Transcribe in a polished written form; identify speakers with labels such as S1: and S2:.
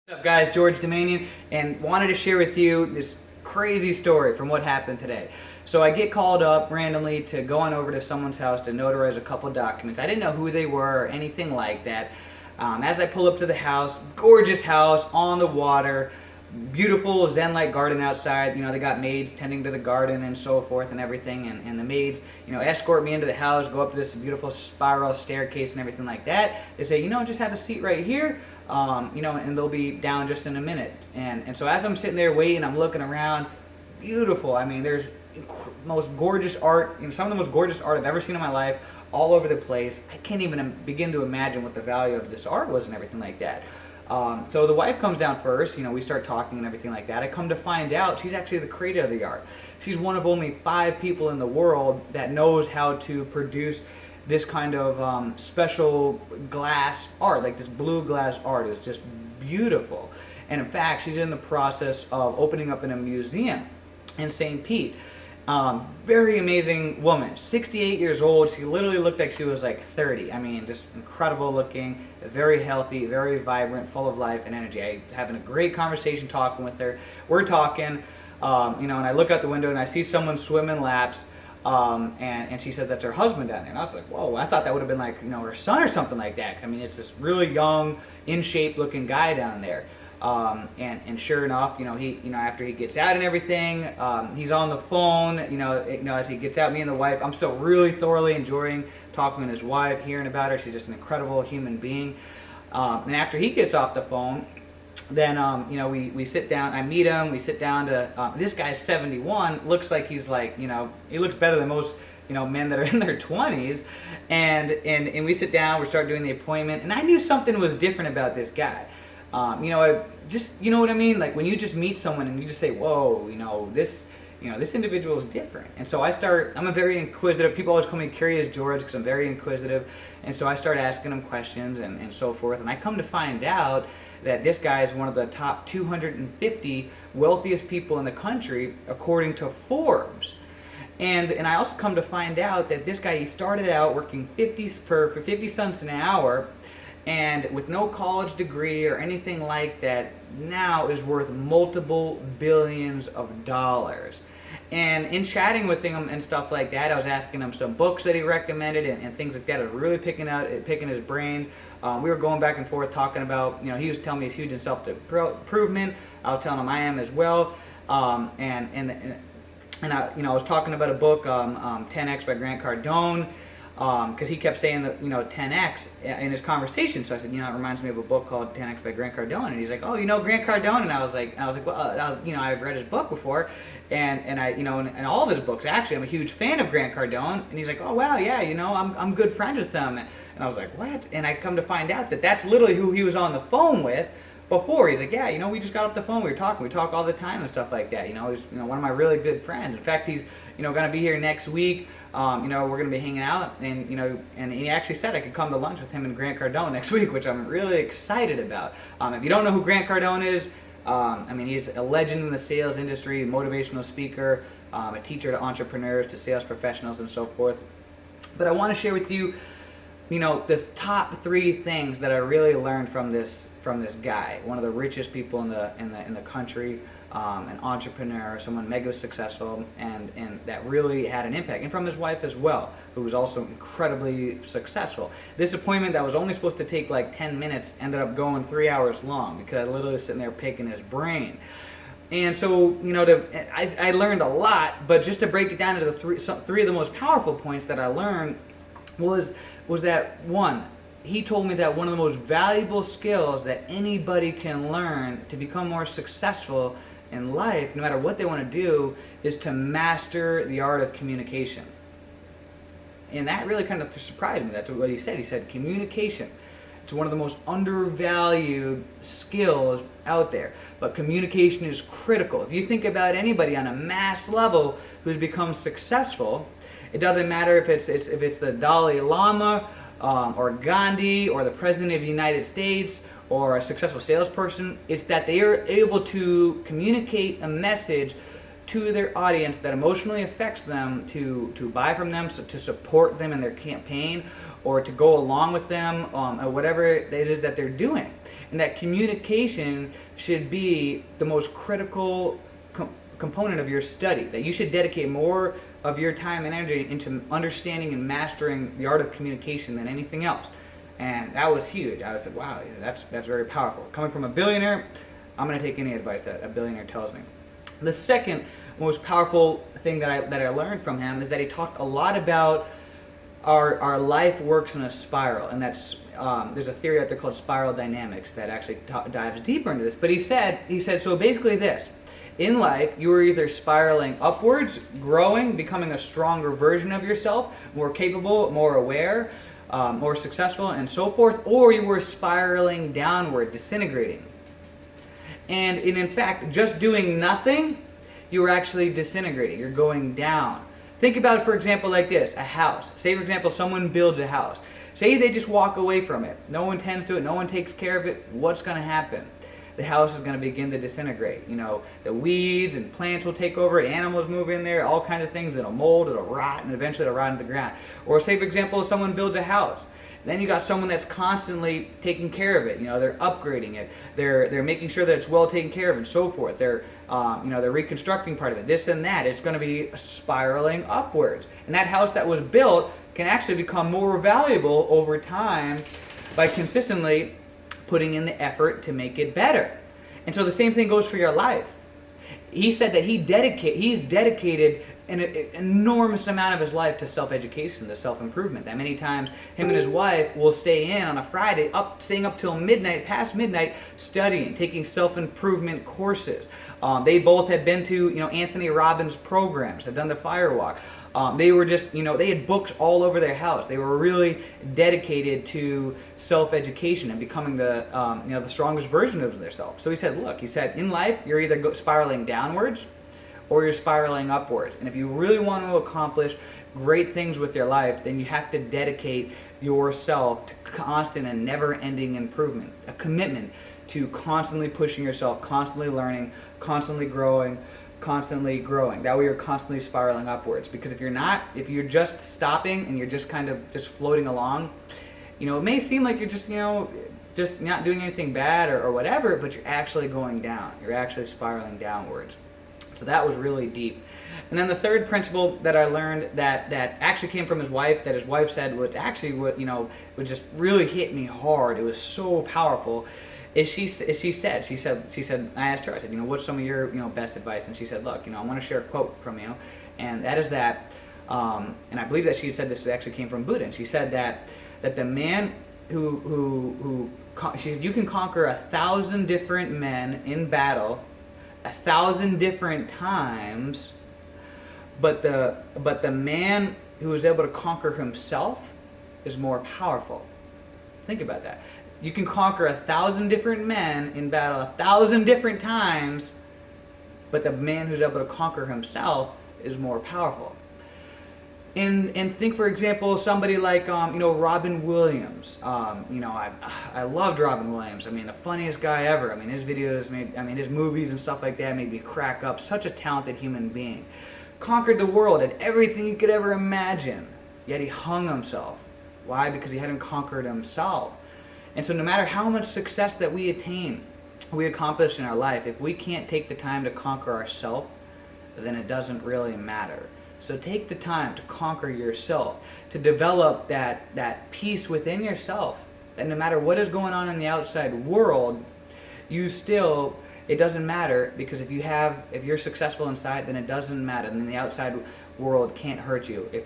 S1: What's up guys, George Domanian, and wanted to share with you this crazy story from what happened today. So I get called up randomly to go on over to someone's house to notarize a couple documents. I didn't know who they were or anything like that. As I pull up to the house, gorgeous house on the water, beautiful zen-like garden outside. They got maids tending to the garden and so forth and everything, and the maids, escort me into the house, go up this beautiful spiral staircase and everything like that. They say, just have a seat right here, and they'll be down just in a minute. And so as I'm sitting there waiting, I'm looking around, beautiful. I mean, there's most gorgeous art, some of the most gorgeous art I've ever seen in my life, all over the place. I can't even begin to imagine what the value of this art was and everything like that. So the wife comes down first, we start talking and everything like that. I come to find out she's actually the creator of the art. She's one of only 5 people in the world that knows how to produce this kind of special glass art, like this blue glass art. Is just beautiful. And in fact, she's in the process of opening up in a museum in St. Pete. Very amazing woman, 68 years old. She literally looked like she was like 30. I mean, just incredible looking, very healthy, very vibrant, full of life and energy. I having a great conversation talking with her. We're talking, and I look out the window and I see someone swimming laps, and she said that's her husband down there. And I was like, whoa, I thought that would have been like, her son or something like that. I mean, it's this really young, in shape looking guy down there. And sure enough, he, after he gets out and everything, he's on the phone, as he gets out, me and the wife, I'm still really thoroughly enjoying talking with his wife, hearing about her. She's just an incredible human being. And after he gets off the phone, then, we sit down, I meet him, we sit down to, this guy's 71, looks like he's like, he looks better than most, men that are in their 20s. And we sit down, we start doing the appointment, and I knew something was different about this guy. Just, you know what I mean? Like when you just meet someone and you just say, whoa, this individual is different. And so I'm a very inquisitive, people always call me Curious George because I'm very inquisitive. And so I start asking him questions and so forth. And I come to find out that this guy is one of the top 250 wealthiest people in the country, according to Forbes. And I also come to find out that this guy, he started out working for 50 cents an hour, and with no college degree or anything like that, now is worth multiple billions of dollars. And in chatting with him and stuff like that, I was asking him some books that he recommended and things like that. I was really picking his brain. We were going back and forth talking about, he was telling me he's huge in self-improvement. I was telling him I am as well. And I was talking about a book, 10X by Grant Cardone. Because he kept saying that 10x in his conversation, so I said it reminds me of a book called 10x by Grant Cardone, and he's like, oh, Grant Cardone, and I was like well, I've read his book before, and I and all of his books actually. I'm a huge fan of Grant Cardone, and he's like, oh wow, yeah, I'm good friends with them, and I was like, what? And I come to find out that that's literally who he was on the phone with before. He's like, yeah, we just got off the phone, we talk all the time and stuff like that. He's one of my really good friends. In fact, he's going to be here next week. We're going to be hanging out, and he actually said I could come to lunch with him and Grant Cardone next week, which I'm really excited about. If you don't know who Grant Cardone is, he's a legend in the sales industry, motivational speaker, a teacher to entrepreneurs, to sales professionals, and so forth. But I want to share with you, the top 3 things that I really learned from this guy, one of the richest people in the country, an entrepreneur, someone mega successful, and that really had an impact, and from his wife as well, who was also incredibly successful. This appointment that was only supposed to take like 10 minutes ended up going 3 hours long because I literally was sitting there picking his brain. And so, I learned a lot, but just to break it down into the 3 of the most powerful points that I learned was that, one, he told me that one of the most valuable skills that anybody can learn to become more successful in life, no matter what they want to do, is to master the art of communication. And that really kind of surprised me. That's what he said. He said communication. It's one of the most undervalued skills out there. But communication is critical. If you think about anybody on a mass level who's become successful, it doesn't matter if it's the Dalai Lama, or Gandhi, or the President of the United States, or a successful salesperson, it's that they are able to communicate a message to their audience that emotionally affects them to buy from them, so to support them in their campaign, or to go along with them, or whatever it is that they're doing. and that communication should be the most critical component of your study, that you should dedicate more of your time and energy into understanding and mastering the art of communication than anything else. And that was huge. I said, wow, that's very powerful. Coming from a billionaire, I'm going to take any advice that a billionaire tells me. The second most powerful thing that I learned from him is that he talked a lot about our life works in a spiral, and that's there's a theory out there called spiral dynamics that actually dives deeper into this. But he said so basically this: in life, you are either spiraling upwards, growing, becoming a stronger version of yourself, more capable, more aware, more successful, and so forth, or you were spiraling downward, disintegrating. And in fact, just doing nothing, you are actually disintegrating. You're going down. Think about it, for example, like this: a house. Say, for example, someone builds a house. Say they just walk away from it. No one tends to it. No one takes care of it. What's going to happen? The house is going to begin to disintegrate. You know, the weeds and plants will take over it. Animals move in there. All kinds of things. It'll mold. It'll rot, and eventually it'll rot into the ground. Or say, for example, someone builds a house. Then you got someone that's constantly taking care of it. You know, they're upgrading it. They're making sure that it's well taken care of, and so forth. They're they're reconstructing part of it. This and that. It's going to be spiraling upwards. And that house that was built can actually become more valuable over time by consistently putting in the effort to make it better. And so the same thing goes for your life. He said that he's dedicated an enormous amount of his life to self-education, to self-improvement. That many times him and his wife will stay in on a Friday, staying up till midnight, past midnight, studying, taking self-improvement courses. They both had been to Anthony Robbins programs, had done the Firewalk. They were just, they had books all over their house. They were really dedicated to self-education and becoming the strongest version of themselves. So he said, in life, you're either spiraling downwards or you're spiraling upwards. And if you really want to accomplish great things with your life, then you have to dedicate yourself to constant and never-ending improvement, a commitment to constantly pushing yourself, constantly learning, constantly growing. That way you're constantly spiraling upwards. Because if you're just stopping and you're just kind of just floating along, it may seem like you're just not doing anything bad or whatever, but you're actually going down. You're actually spiraling downwards. So that was really deep. And then the third principle that I learned that actually came from his wife, that his wife said was actually what would just really hit me hard. It was so powerful. She said, I asked her, I said, what's some of your, best advice? And she said, look, I want to share a quote from you, and that is that, and I believe that she had said this actually came from Buddha, and she said that the man you can conquer 1,000 different men in battle 1,000 different times, but the man who is able to conquer himself is more powerful. Think about that. You can conquer 1,000 different men in battle 1,000 different times, but the man who's able to conquer himself is more powerful. And think, for example, somebody like Robin Williams. I loved Robin Williams. I mean, the funniest guy ever. I mean, his videos his movies and stuff like that made me crack up. Such a talented human being. Conquered the world, had everything he could ever imagine. Yet he hung himself. Why? Because he hadn't conquered himself. And so no matter how much success that we accomplish in our life, if we can't take the time to conquer ourselves, then it doesn't really matter. So take the time to conquer yourself, to develop that peace within yourself, that no matter what is going on in the outside world, it doesn't matter, because if you're successful inside, then it doesn't matter. And then the outside world can't hurt you. If